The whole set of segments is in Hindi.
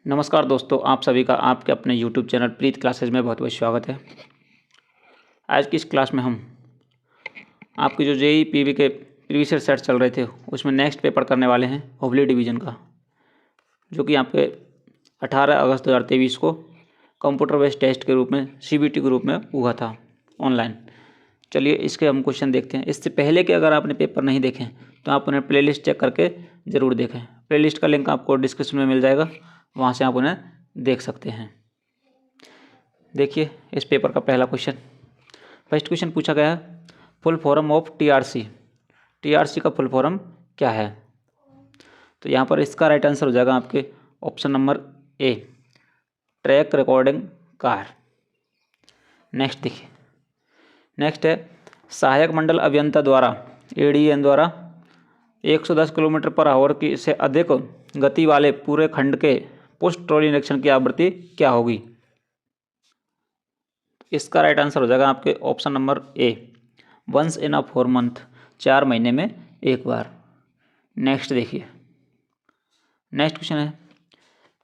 नमस्कार दोस्तों, आप सभी का आपके अपने YouTube चैनल प्रीत क्लासेज में बहुत बहुत स्वागत है। आज की इस क्लास में हम आपके जो जेई पीवी के प्रीवियस ईयर सेट चल रहे थे उसमें नेक्स्ट पेपर करने वाले हैं हुबली डिवीज़न का, जो कि आपके 18 अगस्त 2023 को कंप्यूटर बेस्ड टेस्ट के रूप में CBT के रूप में हुआ था ऑनलाइन। चलिए इसके हम क्वेश्चन देखते हैं। इससे पहले कि अगर आपने पेपर नहीं देखें तो आप उन्हें प्लेलिस्ट चेक करके ज़रूर देखें। प्लेलिस्ट का लिंक आपको डिस्क्रिप्शन में मिल जाएगा, वहाँ से आप उन्हें देख सकते हैं। देखिए इस पेपर का पहला क्वेश्चन। फर्स्ट क्वेश्चन पूछा गया है फुल फॉर्म ऑफ TRC का फुल फॉर्म क्या है। तो यहाँ पर इसका राइट आंसर हो जाएगा आपके ऑप्शन नंबर ए, ट्रैक रिकॉर्डिंग कार। नेक्स्ट देखिए, नेक्स्ट है सहायक मंडल अभियंता द्वारा ADN द्वारा 110 किलोमीटर पर आवर की से अधिक गति वाले पूरे खंड के पोस्ट ट्रॉली निरीक्षण की आवृत्ति क्या होगी। इसका राइट आंसर हो जाएगा आपके option number A, once in a 4 month, 4 महीने में एक बार। नेक्स्ट देखिए, नेक्स्ट क्वेश्चन है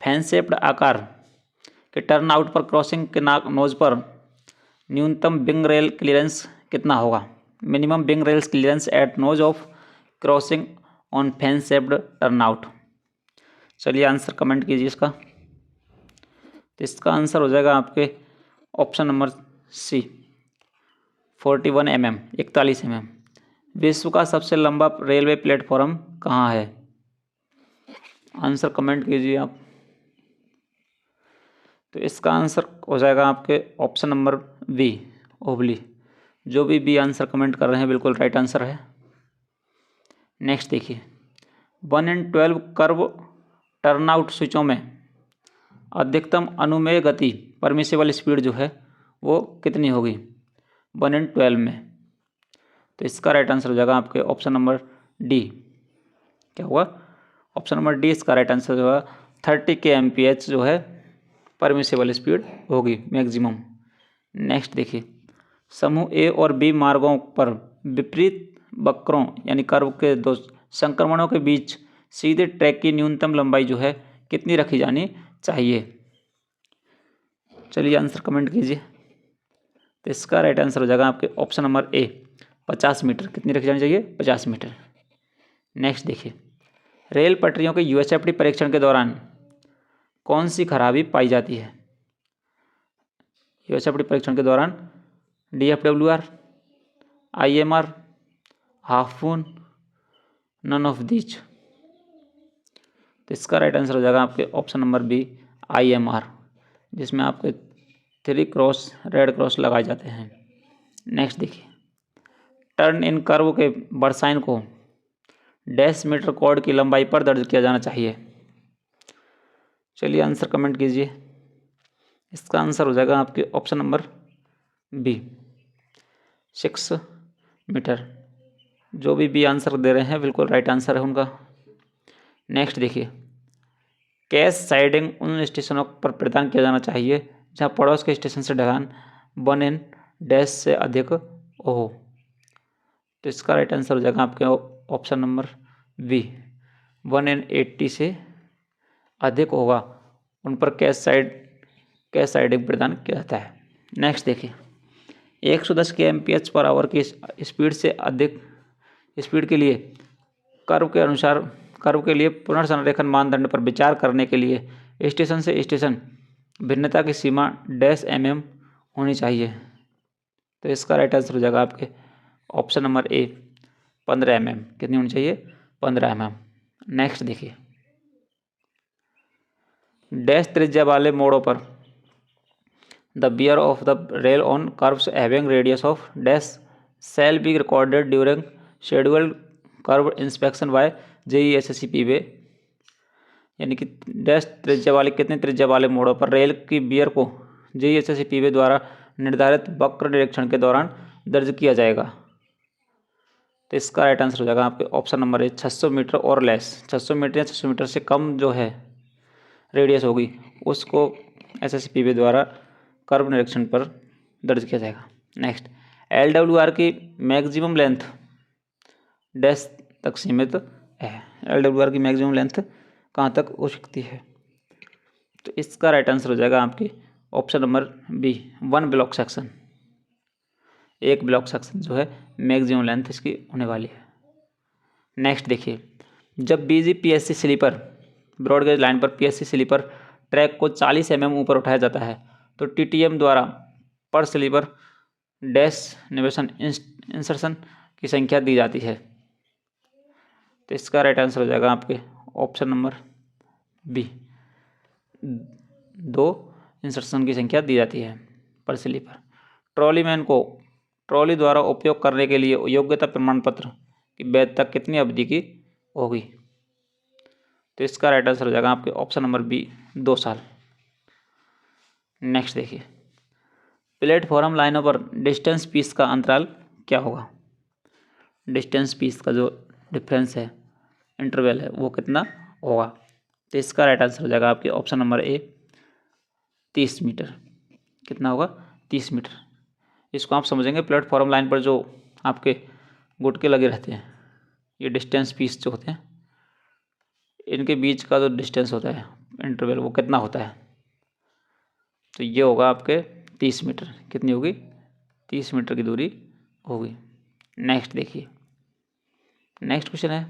फैन शेप्ड आकार के टर्न आउट पर क्रॉसिंग के नोज पर न्यूनतम विंग रेल क्लियरेंस कितना होगा। Minimum wing rails clearance at nose of crossing on fan shaped turn out. चलिए आंसर कमेंट कीजिए इसका। तो इसका आंसर हो जाएगा आपके option number C, 41 mm, 41 mm। विश्व का सबसे लंबा रेलवे प्लेटफॉर्म कहाँ है। आंसर कमेंट कीजिए आप। तो इसका आंसर हो जाएगा आपके ऑप्शन नंबर बी, ओबली। जो भी बी आंसर कमेंट कर रहे हैं बिल्कुल राइट आंसर है। नेक्स्ट देखिए, 1 in 12 कर्व टर्नआउट स्विचों में अधिकतम अनुमेय गति परमिसिबल स्पीड जो है वो कितनी होगी 1 in 12 में। तो इसका राइट आंसर हो जाएगा आपके ऑप्शन नंबर डी। क्या हुआ, ऑप्शन नंबर डी इसका राइट आंसर जो है 30 kmph जो है परमिसिबल स्पीड होगी मैक्सिमम। नेक्स्ट देखिए, समूह ए और बी मार्गों पर विपरीत वक्रों यानी कर्व के दो संक्रमणों के बीच सीधे ट्रैक की न्यूनतम लंबाई जो है कितनी रखी जानी चाहिए। चलिए आंसर कमेंट कीजिए। तो इसका राइट आंसर हो जाएगा आपके ऑप्शन नंबर ए, 50 मीटर। कितनी रखी जानी चाहिए, 50 मीटर। नेक्स्ट देखिए, रेल पटरियों के UHFD परीक्षण के दौरान कौन सी खराबी पाई जाती है। UHFD परीक्षण के दौरान DFWR, IMR, half moon, none of these. तो इसका राइट आंसर हो जाएगा आपके ऑप्शन नंबर बी, IMR, जिसमें आपके 3 क्रॉस रेड क्रॉस लगाए जाते हैं। नेक्स्ट देखिए, टर्न इन कर्व के बरसाइन को डैश मीटर कॉर्ड की लंबाई पर दर्ज किया जाना चाहिए। चलिए आंसर कमेंट कीजिए। इसका आंसर हो जाएगा आपके ऑप्शन नंबर बी, 6 मीटर। जो भी बी आंसर दे रहे हैं बिल्कुल राइट आंसर है उनका। नेक्स्ट देखिए, कैश साइडिंग उन स्टेशनों पर प्रदान किया जाना चाहिए जहां पड़ोस के स्टेशन से ढलान 1 in डैश से अधिक हो। तो इसका राइट आंसर हो जाएगा आपके ऑप्शन नंबर बी, 1 in 80 से अधिक होगा उन पर कैश साइडिंग प्रदान किया जाता है। नेक्स्ट देखिए, 110 kmph पर आवर की स्पीड से अधिक स्पीड के लिए कर्व के लिए पुनर्संरेखन मानदंड पर विचार करने के लिए स्टेशन से स्टेशन भिन्नता की सीमा डैश mm होनी चाहिए। तो इसका राइट आंसर हो जाएगा आपके ऑप्शन नंबर ए, 15 mm। कितनी होनी चाहिए, 15 mm। नेक्स्ट देखिए, डैश त्रिज्या वाले मोड़ों पर the wear of the rail on curves having radius of dash shall be recorded during scheduled curve inspection by JESSCP way. यानी कि डैश त्रिज्या वाले कितने त्रिज्या वाले मोड़ों पर रेल की बियर को JESSCP वे द्वारा निर्धारित वक्र निरीक्षण के दौरान दर्ज किया जाएगा। तो इसका राइट आंसर हो जाएगा आपके ऑप्शन नंबर ए, 600 मीटर और लेस। 600 मीटर या 600 मीटर से कम जो है रेडियस होगी उसको SSCP वे द्वारा कर्व निरीक्षण पर दर्ज किया जाएगा। नेक्स्ट, LWR की मैक्सिमम लेंथ डैश तक सीमित है। LWR की मैक्सिमम लेंथ कहाँ तक हो सकती है। तो इसका राइट आंसर हो जाएगा आपके option number B, 1 block section. एक ब्लॉक सेक्शन जो है मैक्सिमम लेंथ इसकी होने वाली है। नेक्स्ट देखिए, जब BG-PSC sleeper broad gauge line पर PSC स्लीपर ट्रैक को 40 mm ऊपर उठाया जाता है तो TTM द्वारा पर स्लीपर डैश निवेशन इंसर्शन की संख्या दी जाती है। तो इसका राइट आंसर हो जाएगा आपके ऑप्शन नंबर बी, 2 इंसर्शन की संख्या दी जाती है पर स्लीपर। ट्रॉलीमैन को ट्रॉली द्वारा उपयोग करने के लिए योग्यता प्रमाण पत्र की वैधता कितनी अवधि की होगी? तो इसका राइट आंसर हो जाएगा आपके ऑप्शन नंबर बी, 2 साल। नेक्स्ट देखिए, प्लेटफॉर्म लाइनों पर डिस्टेंस पीस का अंतराल क्या होगा? डिस्टेंस पीस का जो डिफरेंस है, इंटरवल है, वो कितना होगा? तो इसका राइट आंसर हो जाएगा आपके ऑप्शन नंबर ए, 30 मीटर। कितना होगा? 30 मीटर। इसको आप समझेंगे, प्लेटफॉर्म लाइन पर जो आपके गुटके लगे रहते हैं, ये डिस्टेंस पीस जो होते हैं, इनके बीच का जो डिस्टेंस होता है, इंटरवल, वो कितना होता है? तो ये होगा आपके 30 मीटर। कितनी होगी? 30 मीटर की दूरी होगी। नेक्स्ट देखिए, नेक्स्ट क्वेश्चन है,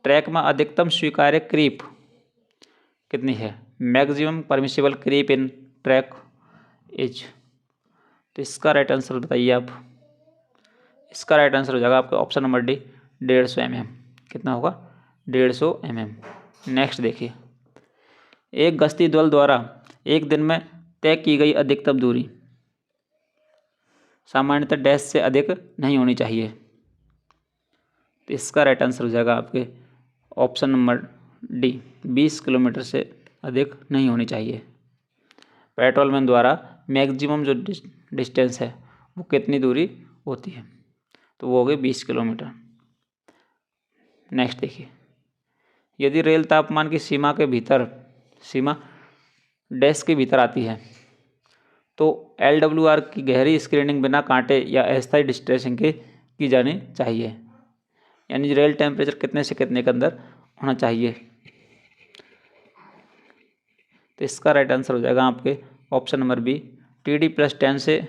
ट्रैक में अधिकतम स्वीकार्य क्रीप कितनी है? Maximum permissible creep in track is. तो इसका राइट आंसर बताइए आप। इसका राइट आंसर हो जाएगा आपका ऑप्शन नंबर डी, 150 mm। कितना होगा? 150 mm। नेक्स्ट देखिए, एक गश्ती दल द्वारा एक दिन में तय की गई अधिकतम दूरी सामान्यतः डैश से अधिक नहीं होनी चाहिए। तो इसका राइट आंसर हो जाएगा आपके ऑप्शन नंबर डी, 20 किलोमीटर से अधिक नहीं होनी चाहिए। पेट्रोलमैन द्वारा मैक्सिमम जो डिस्टेंस है वो कितनी दूरी होती है? तो वो हो गई 20 किलोमीटर। नेक्स्ट देखिए, यदि रेल तापमान की सीमा डैश के भीतर आती है तो LWR की गहरी स्क्रीनिंग बिना कांटे या अस्थायी डिस्टेंसिंग के की जानी चाहिए। यानी रेल टेम्परेचर कितने से कितने के अंदर होना चाहिए? तो इसका राइट आंसर हो जाएगा आपके ऑप्शन नंबर बी, TD+10 से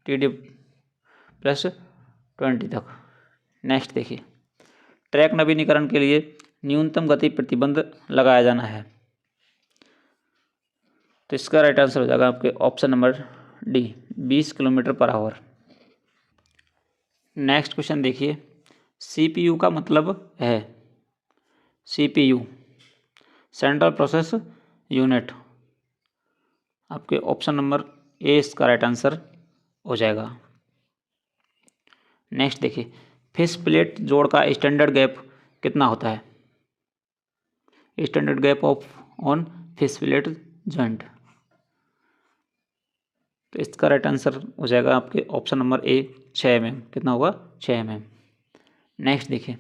TD+20 तक। नेक्स्ट देखिए, ट्रैक नवीनीकरण के लिए न्यूनतम गति प्रतिबंध लगाया जाना है। तो इसका राइट आंसर हो जाएगा आपके option number D, 20 kilometre per hour. Next question देखिए, CPU का मतलब है, CPU सेंट्रल प्रोसेस यूनिट। आपके ऑप्शन नंबर ए इसका राइट आंसर हो जाएगा। नेक्स्ट देखिए, फिश प्लेट जोड़ का स्टैंडर्ड गैप कितना होता है? Standard gap of on fish plate joint. तो इसका राइट आंसर हो जाएगा आपके ऑप्शन नंबर ए, 6 mm। कितना होगा? 6 mm। नेक्स्ट देखिए,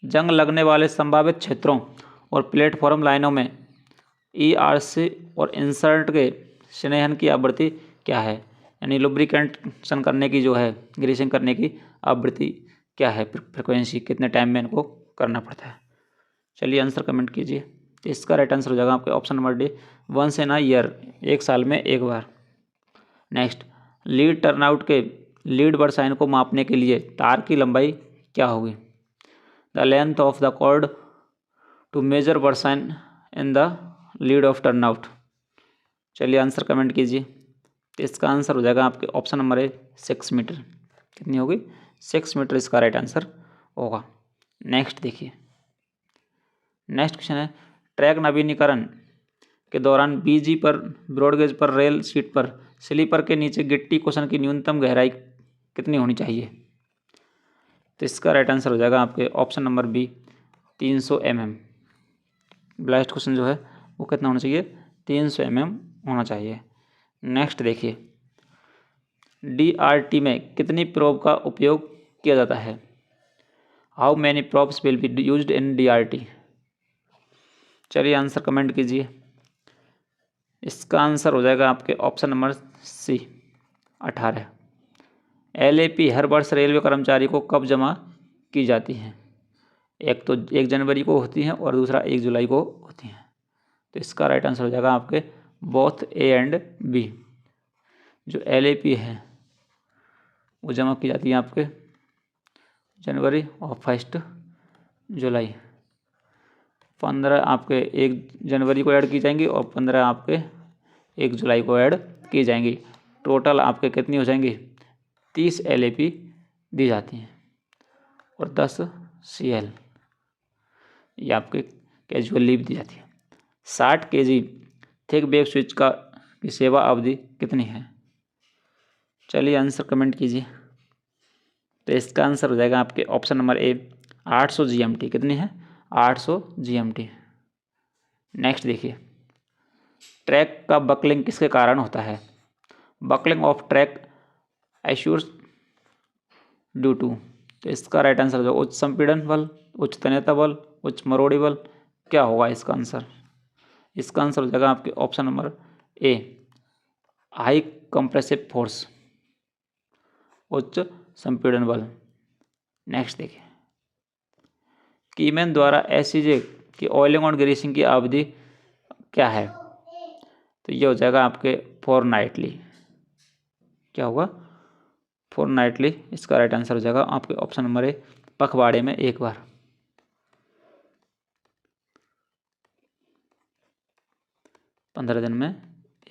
जंग लगने वाले संभावित क्षेत्रों और प्लेटफॉर्म लाइनों में ERC और इंसर्ट के स्नेहन की आवृत्ति क्या है? यानी लुब्रिकेशन करने की जो है, ग्रीसिंग करने की आवृत्ति क्या है, फ्रिक्वेंसी, कितने टाइम में इनको करना पड़ता है? चलिए आंसर कमेंट कीजिए। तो इसका राइट आंसर हो जाएगा आपके option number D, 1 in a year, 1 साल में 1 बार। नेक्स्ट, लीड टर्नआउट के लीड बरसाइन को मापने के लिए तार की लंबाई क्या होगी? The length of the cord to measure versine in the lead of turnout. चलिए आंसर कमेंट कीजिए। तो इसका आंसर हो जाएगा आपके ऑप्शन नंबर ए, 6 मीटर। कितनी होगी? 6 मीटर इसका राइट आंसर होगा। नेक्स्ट देखिए, नेक्स्ट क्वेश्चन है, ट्रैक नवीनीकरण के दौरान BG पर ब्रॉडगेज पर रेल सीट पर स्लीपर के नीचे गिट्टी कुशन की न्यूनतम गहराई कितनी होनी चाहिए? तो इसका राइट आंसर हो जाएगा आपके option number B, 300 mm। Ballast cushion जो है वो कितना होना चाहिए? 300 mm होना चाहिए। नेक्स्ट देखिए, DRT में कितनी प्रोब का उपयोग किया जाता है? How many probes will be used in DRT? चलिए आंसर कमेंट कीजिए। इसका आंसर हो जाएगा आपके ऑप्शन नंबर सी, 18। LAP हर वर्ष रेलवे कर्मचारी को कब जमा की जाती हैं? एक तो 1 जनवरी को होती हैं और दूसरा 1 जुलाई को होती हैं। तो इसका राइट आंसर हो जाएगा आपके बोथ ए एंड बी। जो LAP है वो जमा की जाती है आपके जनवरी और 1 जुलाई। 15 आपके 1 जनवरी को ऐड की जाएंगी और 15 आपके 1 जुलाई को ऐड की जाएंगी। टोटल आपके कितनी हो जाएंगी? 30 LAP दी जाती हैं और 10 CL ये आपके कैजुअल लीव दी जाती है। 60 kg थिक वेब स्विच की सेवा अवधि कितनी है? चलिए आंसर कमेंट कीजिए। तो इसका आंसर हो जाएगा आपके ऑप्शन नंबर ए 800 GMT। कितनी है? 800 GMT। नेक्स्ट देखिए, ट्रैक का बकलिंग किसके कारण होता है? Buckling of track occurs due to. तो इसका राइट आंसर जो उच्च संपीड़न बल, उच्च तन्यता बल, उच्च मरोड़ी बल, क्या होगा इसका आंसर? इसका आंसर हो जाएगा आपके ऑप्शन नंबर ए हाई कंप्रेसिव फोर्स, उच्च संपीड़न बल। नेक्स्ट देखिए, कीमैन द्वारा एससीजे की ऑयलिंग और ग्रीसिंग की अवधि क्या है? तो ये हो जाएगा आपके फोरनाइटली। क्या होगा? फोरनाइटली। इसका राइट आंसर हो जाएगा आपके ऑप्शन नंबर ए पखवाड़े में एक बार। 15 दिन में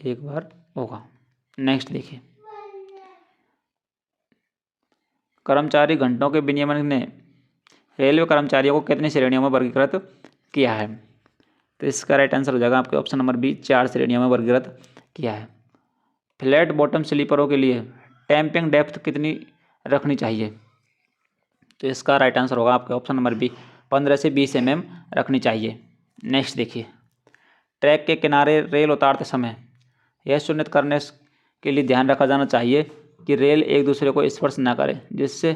एक बार होगा। नेक्स्ट देखिए, कर्मचारी घंटों के विनियमन ने रेलवे कर्मचारियों को कितनी श्रेणियों में वर्गीकृत किया है? तो इसका राइट आंसर हो जाएगा आपके ऑप्शन नंबर बी 4 श्रेणियों में वर्गीकृत किया है। फ्लैट बॉटम स्लीपरों के लिए टैंपिंग डेप्थ कितनी रखनी चाहिए? तो इसका राइट आंसर होगा आपके ऑप्शन नंबर बी 15 से 20 mm रखनी चाहिए। नेक्स्ट देखिए, ट्रैक के किनारे रेल उतारते समय यह सुनिश्चित करने के लिए ध्यान रखा जाना चाहिए कि रेल एक दूसरे को स्पर्श न करे, जिससे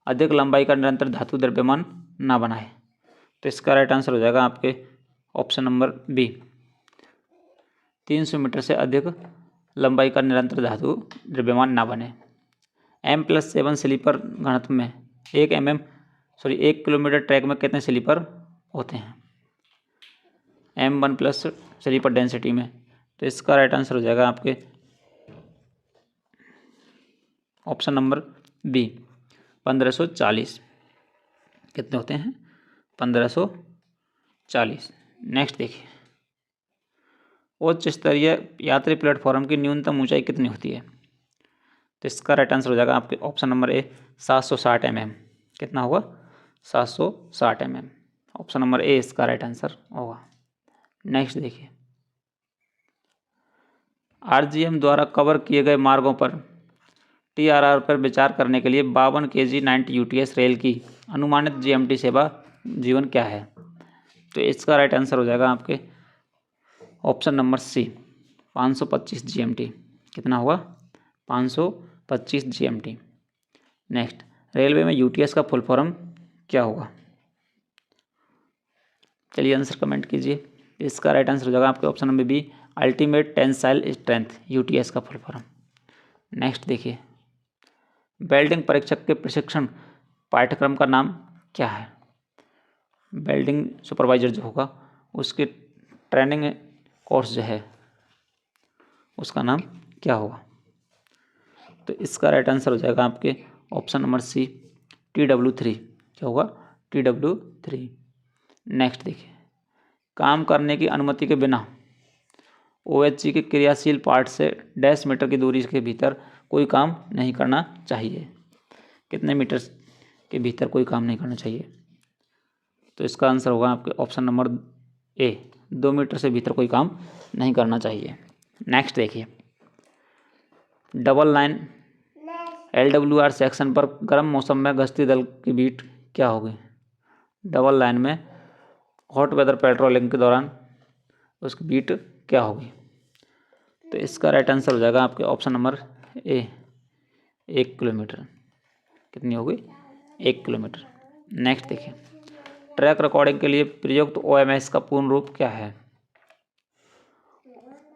अधिक लंबाई का निरंतर धातु द्रव्यमान न बनाए। तो इसका राइट आंसर हो जाएगा आपके ऑप्शन नंबर बी 300 मीटर से अधिक लंबाई का निरंतर धातु द्रव्यमान ना बने। M+7 स्लीपर घनत्व में 1 किलोमीटर ट्रैक में कितने स्लीपर होते हैं? M1+ स्लीपर डेंसिटी में। तो इसका राइट आंसर हो जाएगा आपके ऑप्शन नंबर बी 1540। कितने होते हैं? 1540। नेक्स्ट देखिए, उच्च स्तरीय यात्री प्लेटफॉर्म की न्यूनतम ऊंचाई कितनी होती है? तो इसका राइट आंसर हो जाएगा आपके ऑप्शन नंबर ए 760 mm। कितना होगा? 760 mm। ऑप्शन नंबर ए इसका राइट आंसर होगा। नेक्स्ट देखिए, RGM द्वारा कवर किए गए मार्गों पर TRR पर विचार करने के लिए 52 kg 90 UTS रेल की अनुमानित GMT सेवा जीवन क्या है? तो इसका राइट आंसर हो जाएगा आपके ऑप्शन नंबर सी 525 GMT। कितना होगा? 525 GMT। नेक्स्ट, रेलवे में UTS का फुल फॉर्म क्या होगा? चलिए आंसर कमेंट कीजिए। इसका राइट आंसर हो जाएगा आपके option number B ultimate tensile strength, UTS का फुल फॉर्म। नेक्स्ट देखिए, वेल्डिंग परीक्षक के प्रशिक्षण पाठ्यक्रम का नाम क्या है? वेल्डिंग सुपरवाइजर जो होगा उसके ट्रेनिंग कोर्स जो है उसका नाम क्या होगा? तो इसका राइट आंसर हो जाएगा आपके ऑप्शन नंबर सी TW3। क्या होगा? TW3। नेक्स्ट देखिए, काम करने की अनुमति के बिना OHG के क्रियाशील पार्ट से डैश मीटर की दूरी के भीतर कोई काम नहीं करना चाहिए। कितने मीटर के भीतर कोई काम नहीं करना चाहिए? तो इसका आंसर होगा आपके ऑप्शन नंबर ए 2 मीटर से भीतर कोई काम नहीं करना चाहिए। नेक्स्ट देखिए, डबल लाइन LWR सेक्शन पर गर्म मौसम में गश्ती दल की बीट क्या होगी? डबल लाइन में हॉट वेदर पेट्रोलिंग के दौरान उसकी बीट क्या होगी? तो इसका राइट आंसर हो जाएगा आपके ऑप्शन नंबर ए 1 किलोमीटर। कितनी होगी? 1 किलोमीटर। नेक्स्ट देखिए, ट्रैक रिकॉर्डिंग के लिए प्रयुक्त OMS का पूर्ण रूप क्या है?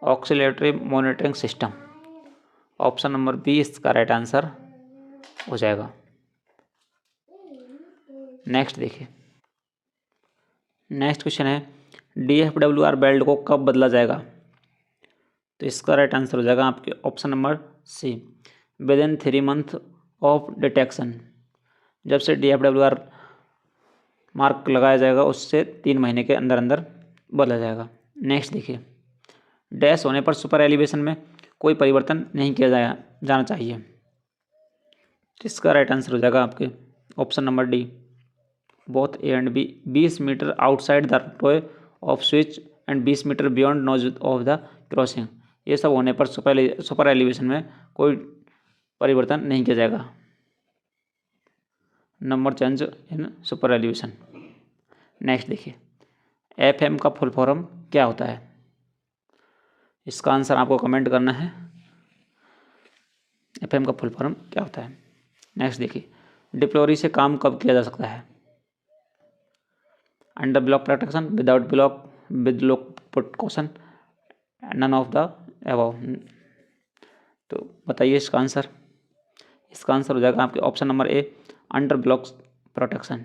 Oscillatory monitoring system. Option number B इसका राइट आंसर हो जाएगा। नेक्स्ट देखिए, नेक्स्ट क्वेश्चन है DFWR बेल्ट को कब बदला जाएगा? तो इसका राइट आंसर हो जाएगा आपके option number C, within 3 month of detection. जब से DFWR मार्क लगाया जाएगा उससे 3 महीने के अंदर अंदर बदला जाएगा। नेक्स्ट देखिए, डैश होने पर सुपर एलिवेशन में कोई परिवर्तन नहीं किया जाना चाहिए। तो इसका राइट आंसर हो जाएगा आपके option number D, both A and B. 20 meter outside the toe of switch and 20 meter beyond nose of the crossing, ये सब होने पर सुपर एलिवेशन में कोई परिवर्तन नहीं किया जाएगा। Number change in super elevation. Next देखिए, FM का फुल फॉर्म क्या होता है? इसका आंसर आपको कमेंट करना है, FM का फुल फॉर्म क्या होता है। नेक्स्ट देखिए, डिप्लोरी से काम कब किया जा सकता है? Under block protection, without block, with lock precaution, none of the above. तो बताइए इसका आंसर। इसका आंसर हो जाएगा आपके option number A, under block protection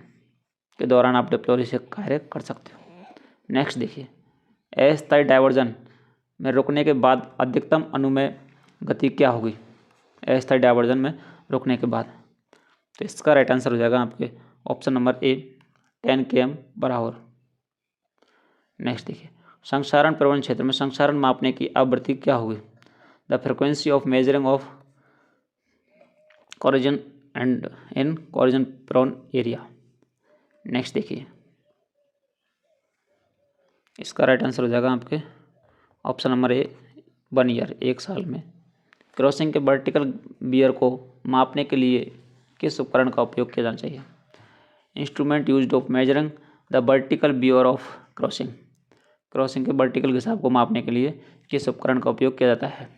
के दौरान आप डिप्लोरी से कार्य कर सकते हो। नेक्स्ट देखिए, अस्थायी डायवर्जन में रुकने के बाद अधिकतम अनुमेय गति क्या होगी? अस्थायी डायवर्जन में रुकने के बाद, तो इसका राइट आंसर हो जाएगा आपके ऑप्शन नंबर ए, 10 km/h। नेक्स्ट देखिए, संक्षारण प्रवण क्षेत्र में संक्षारण मापने की आवृत्ति क्या होगी? The frequency of measuring of corrosion and in corrosion prone area. Next देखिए, इसका राइट आंसर हो जाएगा आपके ऑप्शन नंबर ए, 1 ईयर, 1 साल में। क्रॉसिंग के वर्टिकल बियर को मापने के लिए किस उपकरण का उपयोग किया जाना चाहिए? Instrument used of measuring the vertical wear of crossing, crossing के वर्टिकल हिसाब को मापने के लिए किस उपकरण का उपयोग किया जाता है?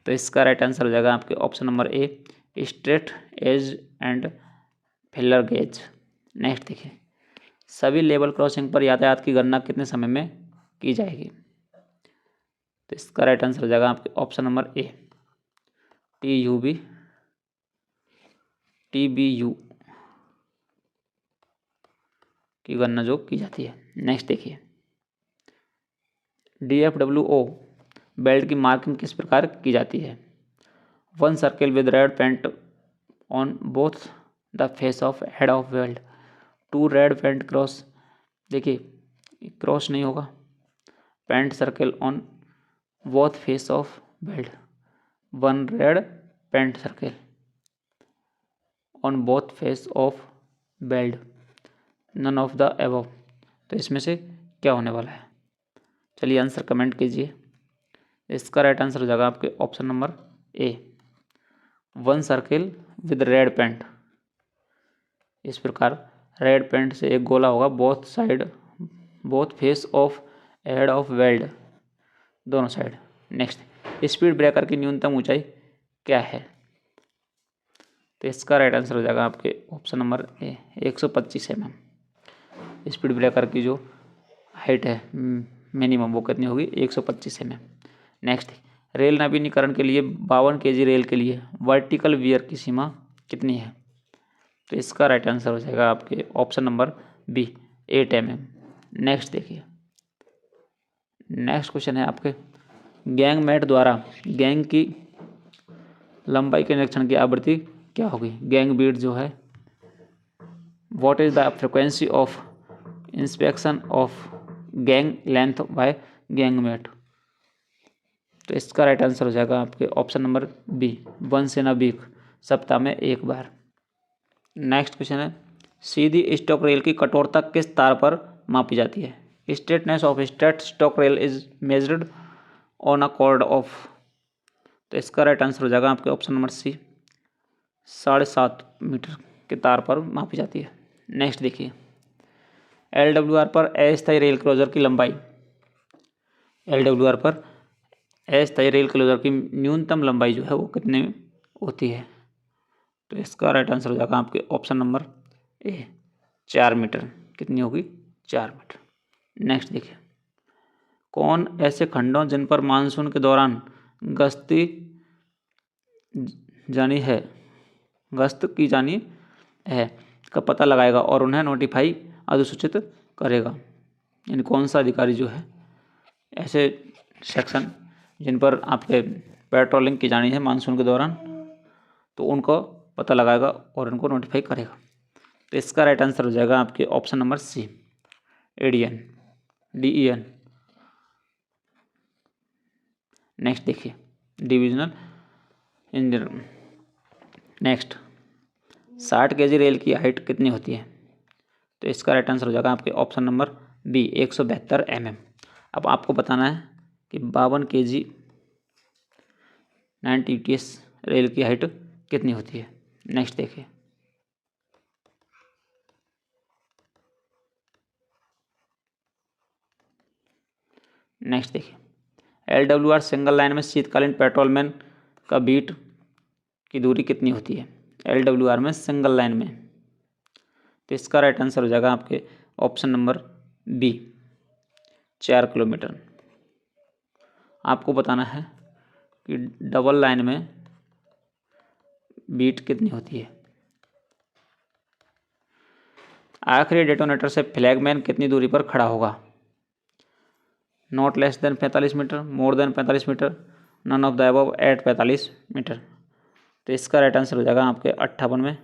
तो इसका राइट आंसर हो जाएगा आपके option number A, straight edge and feeler gauge. Next देखिए, सभी लेवल क्रॉसिंग पर यातायात की गणना कितने समय में की जाएगी? तो इसका राइट आंसर हो जाएगा आपके ऑप्शन नंबर ए, TBU की गणना जो की जाती है। नेक्स्ट देखिए, DFWO बेल्ट की मार्किंग किस प्रकार की जाती है? 1 circle with red paint on both the face of head of weld, 2 red paint cross, देखिए क्रॉस नहीं होगा, paint circle on both face of weld, 1 red paint circle on both face of weld, none of the above. तो इसमें से क्या होने वाला है? चलिए आंसर कमेंट कीजिए। इसका राइट आंसर हो जाएगा आपके option number A, 1 circle with red paint. इस प्रकार रेड पेंट से एक गोला होगा both side, both face of head of weld, दोनों साइड। नेक्स्ट, स्पीड ब्रेकर की न्यूनतम ऊंचाई क्या है? तो इसका राइट आंसर हो जाएगा आपके ऑप्शन नंबर ए, 125 mm। स्पीड ब्रेकर की जो हाइट है मिनिमम वो कितनी होगी? 125 mm। नेक्स्ट, रेल नवीनीकरण के लिए 52 kg रेल के लिए वर्टिकल वियर की सीमा कितनी है? तो इसका राइट आंसर हो जाएगा आपके option number B, 8 mm। Next देखिए, नेक्स्ट क्वेश्चन है आपके, गैंग मैट द्वारा गैंग की लंबाई के निरीक्षण की आवृत्ति क्या होगी? गैंग बीट जो है, what is the frequency of inspection of gang length by gang mate? तो इसका राइट आंसर हो जाएगा आपके option number B, 1 in a week, सप्ताह में 1 बार। नेक्स्ट क्वेश्चन है, सीधी स्टॉक रेल की कठोरता किस तार पर मापी जाती है? Straightness of straight stock rail is measured on a cord of. तो इसका राइट आंसर हो जाएगा आपके ऑप्शन नंबर सी, 7.5 मीटर के तार पर मापी जाती है। नेक्स्ट देखिए, LWR पर अस्थायी रेल क्लोजर की लंबाई, LWR पर अस्थायी रेल क्लोजर की न्यूनतम लंबाई जो है वो कितनी होती है? तो इसका राइट आंसर हो जाएगा आपके ऑप्शन नंबर ए, 4 मीटर। कितनी होगी? 4 मीटर। नेक्स्ट देखिए, कौन ऐसे खंडों जिन पर मानसून के दौरान गश्त की जानी है का पता लगाएगा और उन्हें नोटिफाई अधिसूचित करेगा? यानी कौन सा अधिकारी जो है ऐसे सेक्शन जिन पर आपके पेट्रोलिंग की जानी है मानसून के दौरान, तो उनको पता लगाएगा और उनको नोटिफाई करेगा। तो इसका राइट आंसर हो जाएगा आपके option number C, ADN, DEN। Next देखिए, divisional engineer. Next, 60 kg rail की हाइट कितनी होती है? तो इसका राइट आंसर हो जाएगा आपके ऑप्शन नंबर बी, 172 mm। अब आपको बताना है कि 52 kg 90 UTS रेल की हाइट कितनी होती है। नेक्स्ट देखिए, नेक्स्ट देखिए, LWR सिंगल लाइन में शीतकालीन पेट्रोलमैन का बीट की दूरी कितनी होती है? LWR में सिंगल लाइन में, तो इसका राइट आंसर हो जाएगा आपके ऑप्शन नंबर बी, 4 किलोमीटर। आपको बताना है कि डबल लाइन में बीट कितनी होती है। आखिरी डेटोनेटर से फ्लैगमैन कितनी दूरी पर खड़ा होगा? Not less than 45 meter, more than 45 meter, none of the above at 45 meter. तो इसका राइट आंसर हो जाएगा आपके 58 में,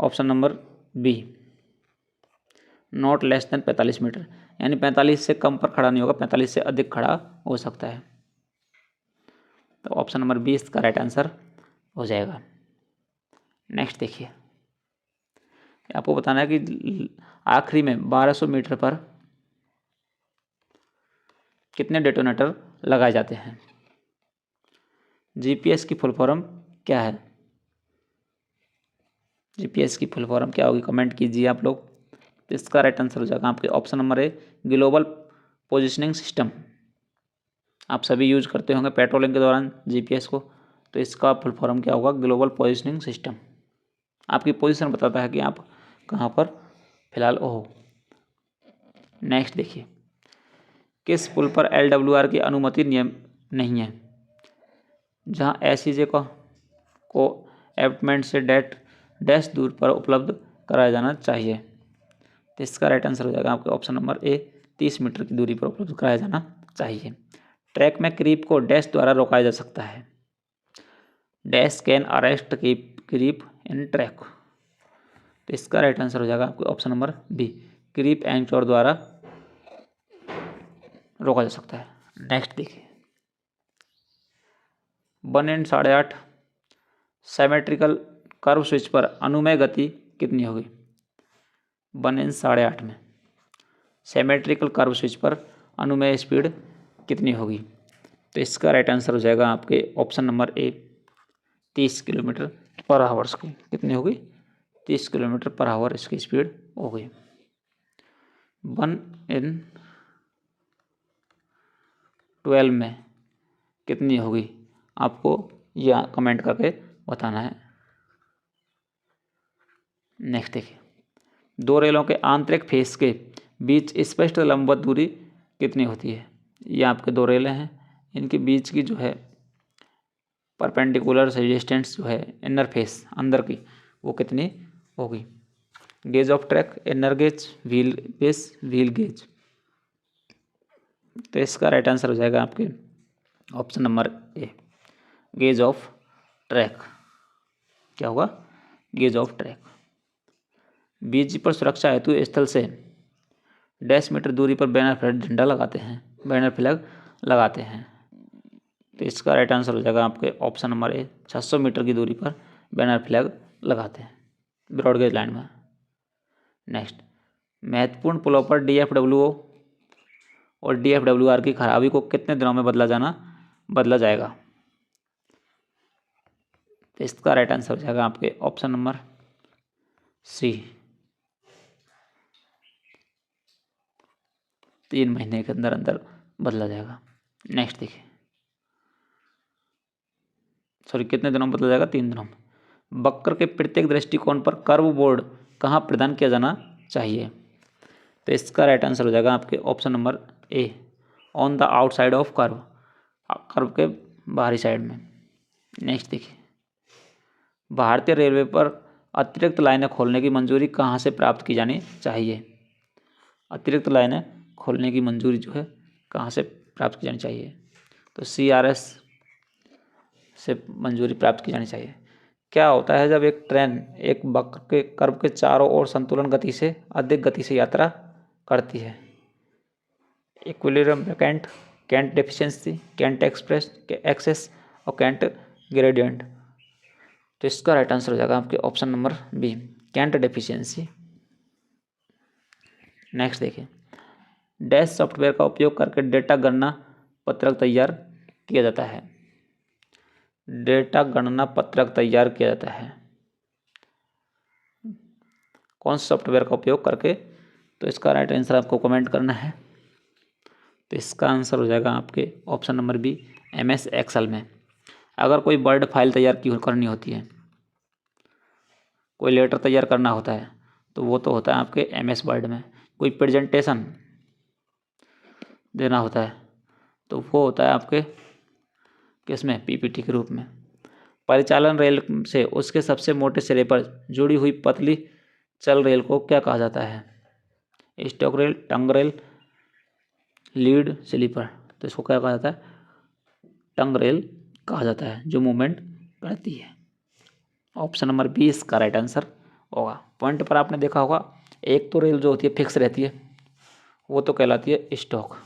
option number B, not less than 45 meter, यानी 45 से कम पर खड़ा नहीं होगा, 45 से अधिक खड़ा हो सकता है। तो ऑप्शन नंबर बी इसका राइट आंसर हो जाएगा। नेक्स्ट देखिए, आपको बताना है कि आखिरी में 1200 मीटर पर कितने डेटोनेटर लगाए जाते हैं? GPS की फुल फॉर्म क्या है? GPS की फुल फॉर्म क्या होगी, कमेंट कीजिए आप लोग। तो इसका राइट आंसर हो जाएगा आपके ऑप्शन नंबर ए, ग्लोबल पोजिशनिंग सिस्टम। आप सभी यूज करते होंगे पेट्रोलिंग के दौरान GPS को, तो इसका फुल फॉर्म क्या होगा? Global positioning system. आपकी पोजीशन बताता है कि आप कहाँ पर फिलहाल हो। नेक्स्ट देखिए, किस पुल पर LWR की अनुमति नियम नहीं है? जहाँ SEJ को एबटमेंट से डैश दूर पर उपलब्ध कराया जाना चाहिए। तो इसका राइट आंसर हो जाएगा आपके ऑप्शन नंबर ए, 30 मीटर की दूरी पर उपलब्ध कराया जाना चाहिए। ट्रैक में क्रीप को डैश द्वारा रोका जा सकता है। Dash can arrest creep in track. तो इसका राइट आंसर हो जाएगा आपके option number B, creep anchor द्वारा रोका जा सकता है। नेक्स्ट देखिए, 1/8 सिमेट्रिकल कर्व स्विच पर अनुमेय गति कितनी होगी? 1/8 में सिमेट्रिकल कर्व स्विच पर अनुमेय स्पीड कितनी होगी? तो इसका राइट आंसर हो जाएगा आपके ऑप्शन नंबर ए, 30 किलोमीटर पर आवर्स की कितनी होगी? 30 किलोमीटर पर आवर इसकी स्पीड होगी। 1/12 में कितनी होगी? आपको यह कमेंट करके बताना है। नेक्स्ट देखिए, दो रेलों के आंतरिक फेस के बीच स्पष्ट लंबवत दूरी कितनी होती है? ये आपके दो रेलें हैं, इनके बीच की जो है परपेंडिकुलर रेजिस्टेंस जो है इनर फेस अंदर की, वो कितनी होगी? Gauge of track, inner gaze, wheel base, wheel gauge. तो इसका राइट आंसर हो जाएगा आपके option number A, gauge of track. क्या होगा? Gauge of track. BG पर सुरक्षा हेतु स्थल से डैश मीटर दूरी पर बैनर फ्लैग झंडा लगाते हैं, बैनर फ्लैग लगाते हैं। तो इसका राइट आंसर हो जाएगा आपके ऑप्शन नंबर ए, 600 मीटर की दूरी पर बैनर फ्लैग लगाते हैं ब्रॉडगेज लाइन में। नेक्स्ट, महत्वपूर्ण पुलों पर DFWO और DFWR की खराबी को कितने दिनों में बदला जाएगा? तो इसका राइट आंसर हो जाएगा आपके ऑप्शन नंबर सी, 3 महीने के अंदर अंदर बदला जाएगा। नेक्स्ट देखिए, कितने दिनों में बदला जाएगा? 3 दिनों में। वक्र के प्रत्येक दृष्टिकोण पर कर्व बोर्ड कहाँ प्रदान किया जाना चाहिए? तो इसका राइट आंसर हो जाएगा आपके option number A, on the outside of curve, curve के बाहरी साइड में। नेक्स्ट देखिए, भारतीय रेलवे पर अतिरिक्त लाइनें खोलने की मंजूरी कहाँ से प्राप्त की जानी चाहिए? अतिरिक्त लाइनें खोलने की मंजूरी जो है कहाँ से प्राप्त की जानी चाहिए? तो CRS से मंजूरी प्राप्त की जानी चाहिए। क्या होता है जब एक ट्रेन एक वक्र के कर्व के चारों ओर संतुलन गति से अधिक गति से यात्रा करती है? Equilibrium cant, cant deficiency, cant excess और कैंट ग्रेडियंट। तो इसका राइट आंसर हो जाएगा आपके option number B, cant deficiency. Next देखिए, डैश सॉफ्टवेयर का उपयोग करके डेटा गणना पत्रक तैयार किया जाता है। डेटा गणना पत्रक तैयार किया जाता है कौन से सॉफ्टवेयर का उपयोग करके? तो इसका राइट आंसर आपको कमेंट करना है। तो इसका आंसर हो जाएगा आपके option number B, MS Excel में। अगर कोई वर्ड फाइल तैयार करनी होती है, कोई लेटर तैयार करना होता है, तो वो तो होता है आपके MS वर्ड में। कोई प्रेजेंटेशन देना होता है तो वो होता है आपके किसमें? PPT के रूप में। परिचालन रेल से उसके सबसे मोटे सिरे पर जुड़ी हुई पतली चल रेल को क्या कहा जाता है? स्टॉक रेल, टंग रेल, लीड स्लीपर। तो इसको क्या कहा जाता है? टंग रेल कहा जाता है, जो मूवमेंट करती है। ऑप्शन नंबर बी इसका राइट आंसर होगा। पॉइंट पर आपने देखा होगा, एक तो रेल जो होती है फिक्स रहती है, वो तो कहलाती है स्टॉक,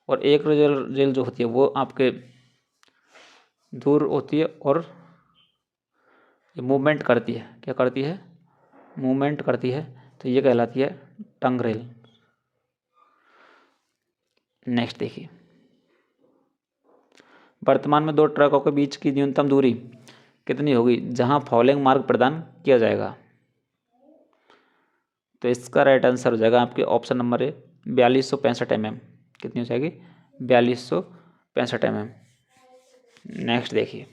और एक रेल जो होती है वो आपके दूर होती है और मूवमेंट करती है। क्या करती है? मूवमेंट करती है, तो ये कहलाती है टंग रेल। नेक्स्ट देखिए, वर्तमान में दो ट्रकों के बीच की न्यूनतम दूरी कितनी होगी जहां फॉलोइंग मार्ग प्रदान किया जाएगा? तो इसका राइट आंसर हो जाएगा आपके ऑप्शन नंबर ए, 4265 mm। कितनी हो जाएगी? 4265 mm। नेक्स्ट देखिए,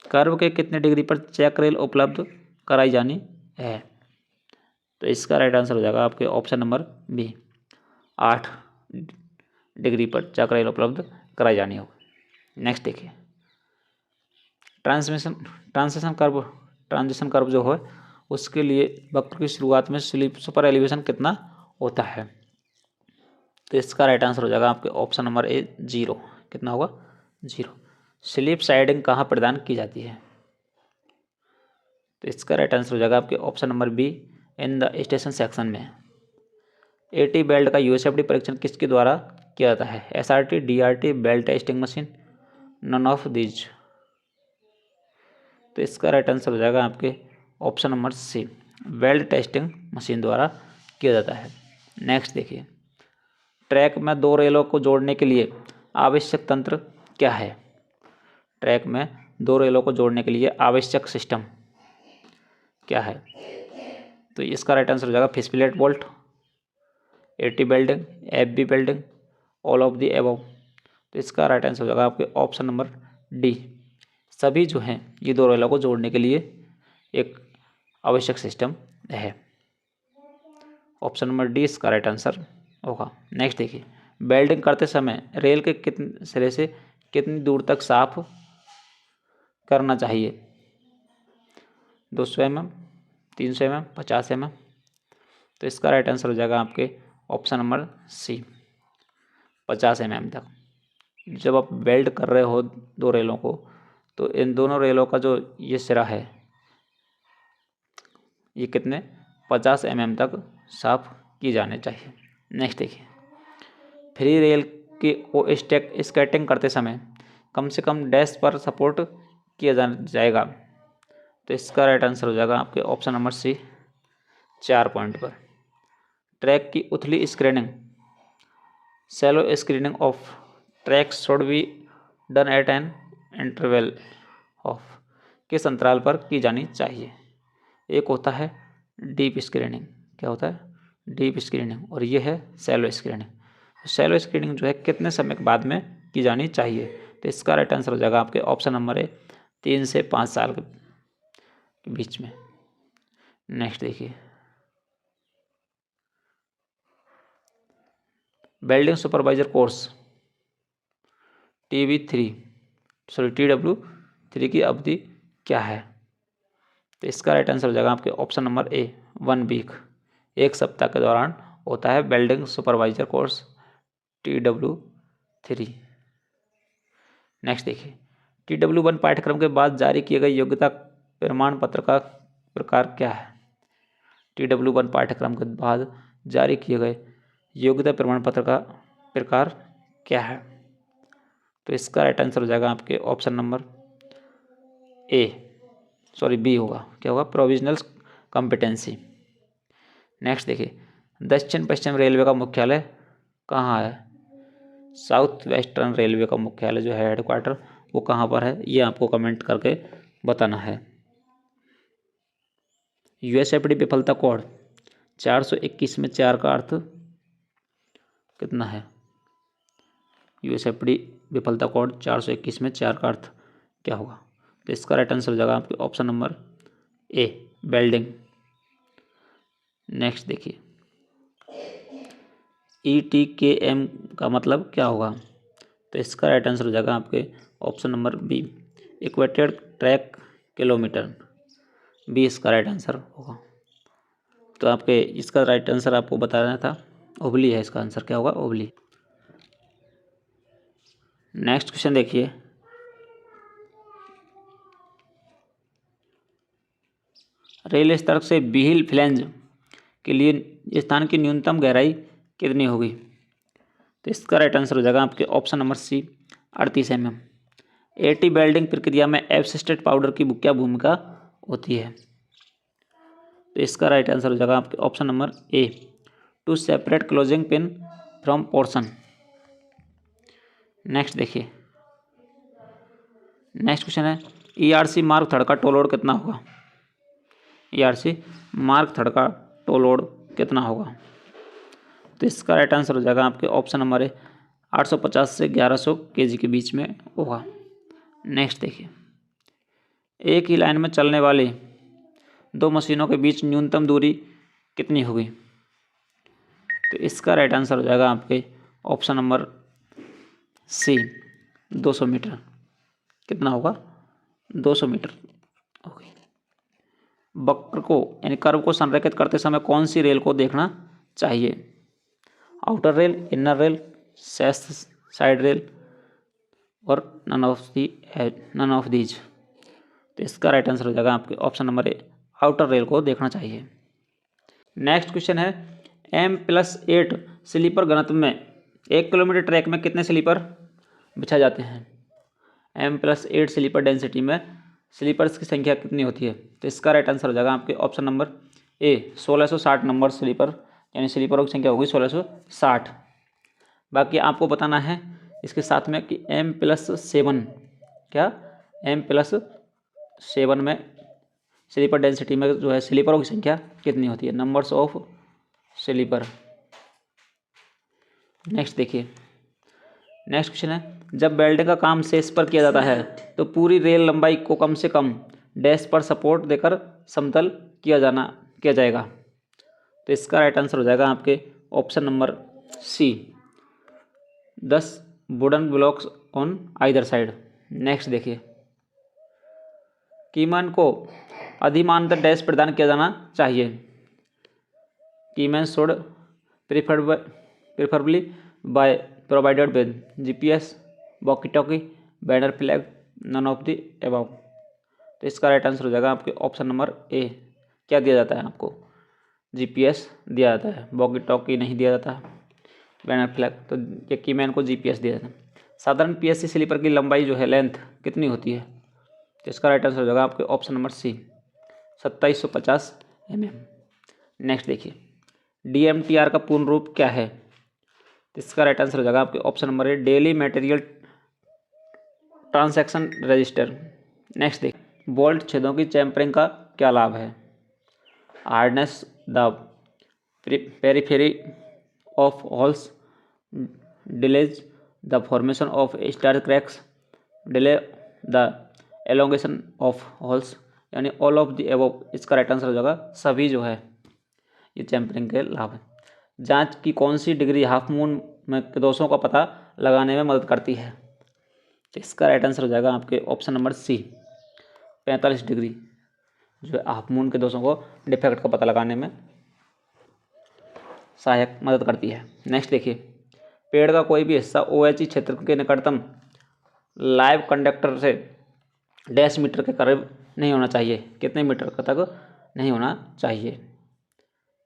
कर्व के कितने डिग्री पर चेक रेल उपलब्ध कराई जानी है? तो इसका राइट आंसर हो जाएगा आपके ऑप्शन नंबर बी, 8 डिग्री पर चेक रेल उपलब्ध कराई जानी होगी। नेक्स्ट देखिए, ट्रांजिशन कर्व जो है उसके लिए वक्र की शुरुआत में सुपर एलिवेशन कितना होता है? तो इसका राइट आंसर हो जाएगा आपके ऑप्शन नंबर ए, 0। कितना होगा? 0। स्लिप साइडिंग कहाँ प्रदान की जाती है? तो इसका राइट आंसर हो जाएगा आपके option number B, in the station section में। AT बेल्ट का USFD परीक्षण किसके द्वारा किया जाता है? SRT, DRT, weld testing machine, none of these. तो इसका राइट आंसर हो जाएगा आपके option number C, weld testing machine द्वारा किया जाता है। नेक्स्ट देखिए, ट्रैक में दो रेलों को जोड़ने के लिए आवश्यक तंत्र क्या है? ट्रैक में दो रेलों को जोड़ने के लिए आवश्यक सिस्टम क्या है? तो इसका राइट आंसर हो जाएगा fishplate bolt, AT welding, FB welding, all of the above. तो इसका राइट आंसर हो जाएगा आपके ऑप्शन नंबर डी, सभी जो हैं ये दो रेलों को जोड़ने के लिए एक आवश्यक सिस्टम है। ऑप्शन नंबर डी इसका राइट आंसर होगा। नेक्स्ट देखिए, वेल्डिंग करते समय रेल के कितने सिरे से कितनी दूर तक साफ करना चाहिए? 200 mm, 300 mm, 50 mm। तो इसका राइट आंसर हो जाएगा आपके ऑप्शन नंबर सी, 50 mm तक। जब आप वेल्ड कर रहे हो दो रेलों को, तो इन दोनों रेलों का जो ये सिरा है ये कितने 50 mm तक साफ की जाने चाहिए। नेक्स्ट देखिए, फ्री रेल की स्केटिंग करते समय कम से कम डैश पर सपोर्ट किया जाएगा? तो इसका राइट आंसर हो जाएगा आपके ऑप्शन नंबर सी, 4 पॉइंट पर। ट्रैक की उथली screening, shallow screening of track should be done at an interval of किस अंतराल पर की जानी चाहिए? एक होता है डीप स्क्रीनिंग। क्या होता है? Deep screening. और ये है शैलो स्क्रीनिंग। शैलो स्क्रीनिंग जो है कितने समय के बाद में की जानी चाहिए? तो इसका राइट आंसर हो जाएगा आपके ऑप्शन नंबर ए, 3 से 5 साल के बीच में। नेक्स्ट देखिए, वेल्डिंग सुपरवाइजर कोर्स TW3 की अवधि क्या है? तो इसका राइट आंसर हो जाएगा आपके ऑप्शन नंबर ए, 1 वीक। 1 सप्ताह के दौरान होता है welding supervisor course TW3। Next देखिए, TW1 पाठ्यक्रम के बाद जारी किए गए योग्यता प्रमाण पत्र का प्रकार क्या है? TW1 पाठ्यक्रम के बाद जारी किए गए योग्यता प्रमाण पत्र का प्रकार क्या है? तो इसका राइट आंसर हो जाएगा आपके ऑप्शन नंबर बी होगा। क्या होगा? Provisional competency. नेक्स्ट देखिए, दक्षिण पश्चिम रेलवे का मुख्यालय कहाँ है? साउथ वेस्टर्न रेलवे का मुख्यालय जो है हेडक्वार्टर वो कहाँ पर है, ये आपको कमेंट करके बताना है। USFD विफलता कोड 421 में 4 का अर्थ कितना है? USFD विफलता कोड 421 में 4 का अर्थ क्या होगा? तो इसका राइट आंसर हो जाएगा आपके ऑप्शन नंबर ए, वेल्डिंग। नेक्स्ट देखिए, ETKM का मतलब क्या होगा? तो इसका राइट आंसर हो जाएगा आपके option number B, equated track kilometer. B इसका राइट आंसर होगा। तो आपके इसका राइट आंसर आपको बताना था, ओबली है इसका आंसर। क्या होगा? ओबली। नेक्स्ट क्वेश्चन देखिए, रेल सड़क से व्हील फ्लैंज के लिए स्थान की न्यूनतम गहराई कितनी होगी? तो इसका राइट आंसर हो जाएगा आपके option number C, 38 mm। AT welding प्रक्रिया में एब्सिस्टेट पाउडर की क्या भूमिका होती है? तो इसका राइट आंसर हो जाएगा आपके option number A, to separate closing pin from portion. Next देखिए, नेक्स्ट क्वेश्चन है, ERC मार्क थर्ड का टोल लोड कितना होगा? ERC मार्क थर्ड का टोल लोड कितना होगा? तो इसका राइट आंसर हो जाएगा आपके ऑप्शन नंबर ए, 850 से 1100 kg के बीच में होगा। नेक्स्ट देखिए, एक ही लाइन में चलने वाली 2 मशीनों के बीच न्यूनतम दूरी कितनी होगी? तो इसका राइट आंसर हो जाएगा आपके ऑप्शन नंबर सी, 200 मीटर। कितना होगा? 200 मीटर होगी। वक्र को यानी कर्व को संरेखित करते समय कौन सी रेल को देखना चाहिए? Outer rail, inner rail, side rail और नन ऑफ दीज। तो इसका राइट आंसर हो जाएगा आपके ऑप्शन नंबर ए, आउटर रेल को देखना चाहिए। नेक्स्ट क्वेश्चन है, M+8 स्लीपर घनत्व में 1 किलोमीटर ट्रैक में कितने स्लीपर बिछाए जाते हैं? M+8 स्लीपर डेंसिटी में स्लीपर्स की संख्या कितनी होती है? तो इसका राइट आंसर हो जाएगा आपके option number A, 1660 number sleeper, यानी स्लीपरों की संख्या होगी 1660। बाकी आपको बताना है इसके साथ में कि M+7 क्या, M+7 में स्लीपर डेंसिटी में जो है स्लीपरों की संख्या कितनी होती है? Numbers of sleeper. नेक्स्ट देखिए, नेक्स्ट क्वेश्चन है, जब वेल्डिंग का काम शेष पर किया जाता है तो पूरी रेल लंबाई को कम से कम डैश पर सपोर्ट देकर समतल किया जाएगा। तो इसका राइट आंसर हो जाएगा आपके option number C, 10 wooden blocks on either side. Next देखिए, कीमैन को अधिमानतः डैश प्रदान किया जाना चाहिए? Keyman should preferably by provided with GPS, walkie talkie, banner flag, none of the above. तो इसका राइट आंसर हो जाएगा आपके ऑप्शन नंबर ए। क्या दिया जाता है आपको? GPS दिया जाता है, वॉकी टॉकी नहीं दिया जाता, बैनर फ्लैग। तो ये कीमैन को GPS दिया जाता है। साधारण PSC स्लीपर की लंबाई जो है लेंथ कितनी होती है? तो इसका राइट आंसर हो जाएगा आपके option number C, 2750 mm। Next देखिए, DMTR का पूर्ण रूप क्या है? तो इसका राइट आंसर हो जाएगा आपके ऑप्शन नंबर ए, daily material transaction register. Next देखिए, बोल्ट छेदों की चैम्परिंग का क्या लाभ है? Hardness the periphery of holes, delays the formation of star cracks, delay the elongation of holes, यानी ऑल ऑफ द एबव। इसका राइट आंसर हो जाएगा सभी जो है ये चैम्परिंग के लाभ है। जांच की कौन सी डिग्री हाफ मून में दोषों का पता लगाने में मदद करती है? तो इसका राइट आंसर हो जाएगा आपके ऑप्शन नंबर सी, 45 डिग्री, जो है हाफ मून के दोषों को डिफेक्ट का पता लगाने में सहायक मदद करती है। नेक्स्ट देखिए, पेड़ का कोई भी हिस्सा OHE क्षेत्र के निकटतम लाइव कंडक्टर से डैश मीटर के करीब नहीं होना चाहिए। कितने मीटर तक नहीं होना चाहिए?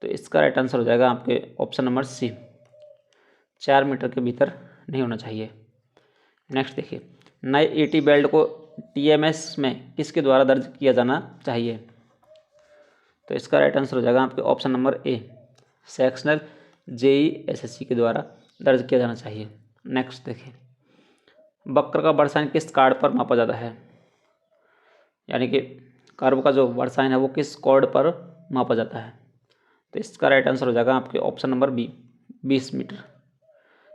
तो इसका राइट आंसर हो जाएगा आपके ऑप्शन नंबर सी, 4 मीटर के भीतर नहीं होना चाहिए। नेक्स्ट देखिए, नए ET बेल्ट को TMS में किसके द्वारा दर्ज किया जाना चाहिए? तो इसका राइट आंसर हो जाएगा आपके ऑप्शन नंबर ए, सेक्शनल JEE SSC के द्वारा दर्ज किया जाना चाहिए। नेक्स्ट देखिए, वक्र का वर्षायन किस कार्ड पर मापा जाता है? यानी कि कर्व का जो वर्षायन है वो किस कॉर्ड पर मापा जाता है? तो इसका राइट आंसर हो जाएगा आपके ऑप्शन नंबर बी, 20 मीटर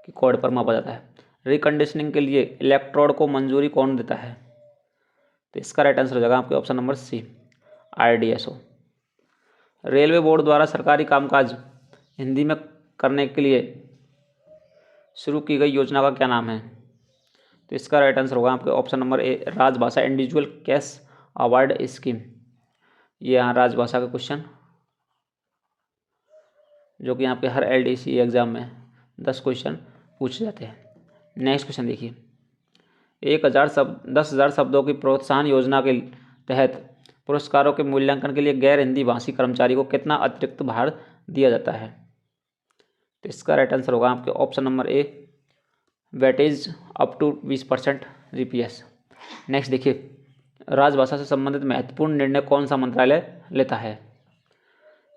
की कॉर्ड पर मापा जाता है। रिकंडीशनिंग के लिए इलेक्ट्रोड को मंजूरी कौन देता है? तो इसका राइट आंसर हो जाएगा आपके option number C, RDSO। Railway board द्वारा सरकारी कामकाज हिंदी में करने के लिए शुरू की गई योजना का क्या नाम है? तो इसका राइट आंसर होगा आपके ऑप्शन नंबर ए, राजभाषा इंडिविजुअल कैश अवार्ड स्कीम। ये यहाँ राजभाषा का क्वेश्चन जो कि यहाँ पे हर LDC एग्जाम में 10 क्वेश्चन पूछे जाते हैं। नेक्स्ट क्वेश्चन देखिए, 10,000 शब्दों की प्रोत्साहन योजना के तहत पुरस्कारों के मूल्यांकन के लिए गैर हिंदी भाषी कर्मचारी को कितना अतिरिक्त भार दिया जाता है? तो इसका राइट आंसर होगा आपके option number A, weightage up to 20% GPS। Next देखिए, राजभाषा से संबंधित महत्वपूर्ण निर्णय कौन सा मंत्रालय लेता है?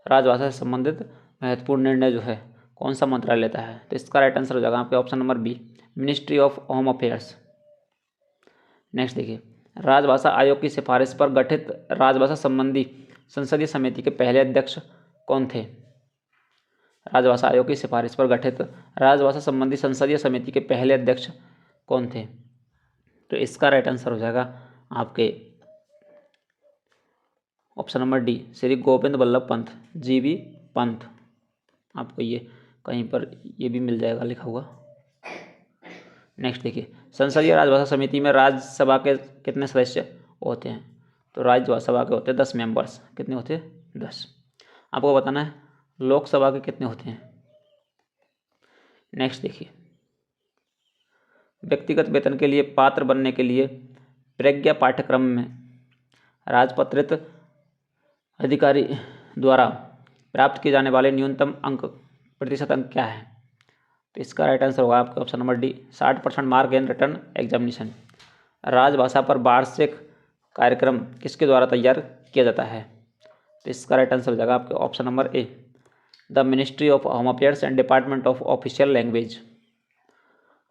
राजभाषा से संबंधित महत्वपूर्ण निर्णय जो है कौन सा मंत्रालय लेता है? तो इसका राइट आंसर हो जाएगा आपके option number B, ministry of home affairs. Next देखिए, राजभाषा आयोग की सिफारिश पर गठित राजभाषा संबंधी संसदीय समिति के पहले अध्यक्ष कौन थे? राजभाषा आयोग की सिफारिश पर गठित राजभाषा संबंधी संसदीय समिति के पहले अध्यक्ष कौन थे? तो इसका राइट आंसर हो जाएगा आपके option number D, Shri Govind Ballabh Pant, GB Pant. आपको ये कहीं पर ये भी मिल जाएगा लिखा हुआ। नेक्स्ट देखिए, संसदीय राजभाषा समिति में राज्यसभा के कितने सदस्य होते हैं? तो राज्यसभा के होते हैं 10 मेंबर्स। कितने होते हैं? 10। आपको बताना है लोकसभा के कितने होते हैं। नेक्स्ट देखिए, व्यक्तिगत वेतन के लिए पात्र बनने के लिए प्रज्ञा पाठ्यक्रम में राजपत्रित अधिकारी द्वारा प्राप्त किए जाने वाले न्यूनतम प्रतिशत अंक क्या है? तो इसका राइट आंसर होगा आपका option number D, 60% mark in return examination. राजभाषा पर वार्षिक कार्यक्रम किसके द्वारा तैयार किया जाता है? तो इसका राइट आंसर हो जाएगा आपके option number A, the ministry of home affairs and department of official language,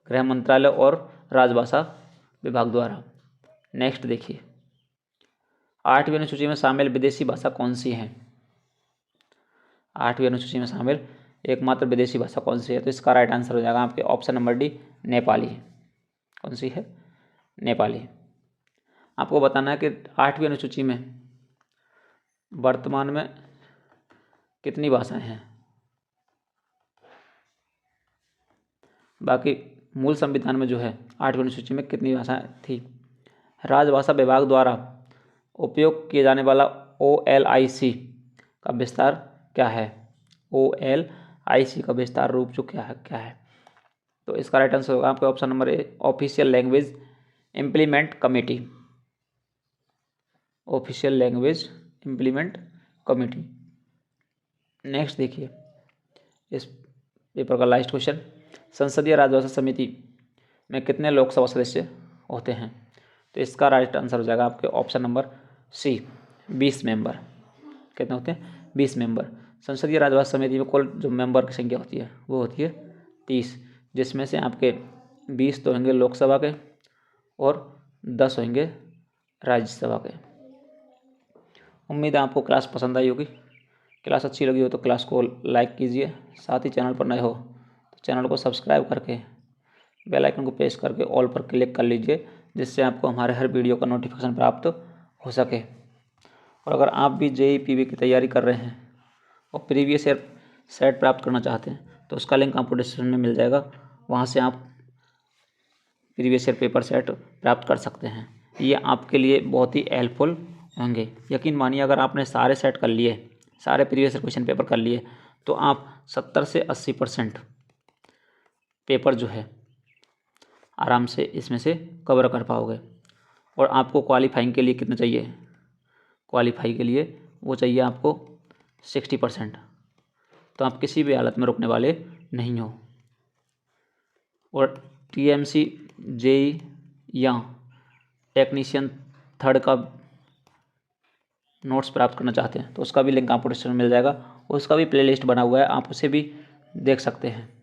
गृह मंत्रालय और राजभाषा विभाग द्वारा। नेक्स्ट देखिए, 8वीं अनुसूची में शामिल विदेशी भाषा कौन सी है? 8वीं अनुसूची में शामिल एकमात्र विदेशी भाषा कौन सी है? तो इसका राइट आंसर हो जाएगा आपके ऑप्शन नंबर डी, नेपाली। कौन सी है? नेपाली। आपको बताना है कि 8वीं अनुसूची में वर्तमान में कितनी भाषाएं हैं। बाकी मूल संविधान में जो है 8वीं अनुसूची में कितनी भाषाएं थी? राजभाषा विभाग द्वारा उपयोग किए जाने वाला OLIC का विस्तार क्या है? OLIC का विस्तार रूप जो क्या है? तो इसका राइट आंसर होगा आपका ऑप्शन नंबर ए, official language implement committee. Official language implement committee. Next देखिए, इस पेपर का लास्ट क्वेश्चन, संसदीय राजभाषा समिति में कितने लोकसभा सदस्य होते हैं? तो इसका राइट आंसर हो जाएगा आपके ऑप्शन नंबर सी, 20 मेंबर। कितने होते हैं? 20 मेंबर। संसदीय राजभाषा समिति में कुल जो मेंबर की संख्या होती है वो होती है 30, जिसमें से आपके 20 तो होंगे लोकसभा के और 10 होंगे राज्यसभा के। उम्मीद है आपको क्लास पसंद आई होगी। क्लास अच्छी लगी हो तो क्लास को लाइक कीजिए, साथ ही चैनल पर नए हो तो चैनल को सब्सक्राइब करके बेल आइकन को प्रेस करके ऑल पर क्लिक कर लीजिए, जिससे आपको हमारे हर वीडियो का नोटिफिकेशन प्राप्त हो सके। और अगर आप भी JEE PV की तैयारी कर रहे हैं और प्रीवियस ईयर सेट प्राप्त करना चाहते हैं तो उसका लिंक आपको डिस्क्रिप्शन में मिल जाएगा, वहाँ से आप प्रीवियस ईयर पेपर सेट प्राप्त कर सकते हैं। ये आपके लिए बहुत ही हेल्पफुल होंगे। यकीन मानिए अगर आपने सारे सेट कर लिए, सारे प्रीवियस ईयर क्वेश्चन पेपर कर लिए तो आप 70 से 80% पेपर जो है आराम से इसमें से कवर कर पाओगे। और आपको क्वालिफाइंग के लिए कितना चाहिए, क्वालिफाई के लिए वो चाहिए आपको 60%। तो आप किसी भी हालत में रुकने वाले नहीं हो। और TMC JEE या टेक्नीशियन थर्ड का नोट्स प्राप्त करना चाहते हैं तो उसका भी लिंक आपको डिस्क्रिप्शन में मिल जाएगा। उसका भी प्लेलिस्ट बना हुआ है, आप उसे भी देख सकते हैं।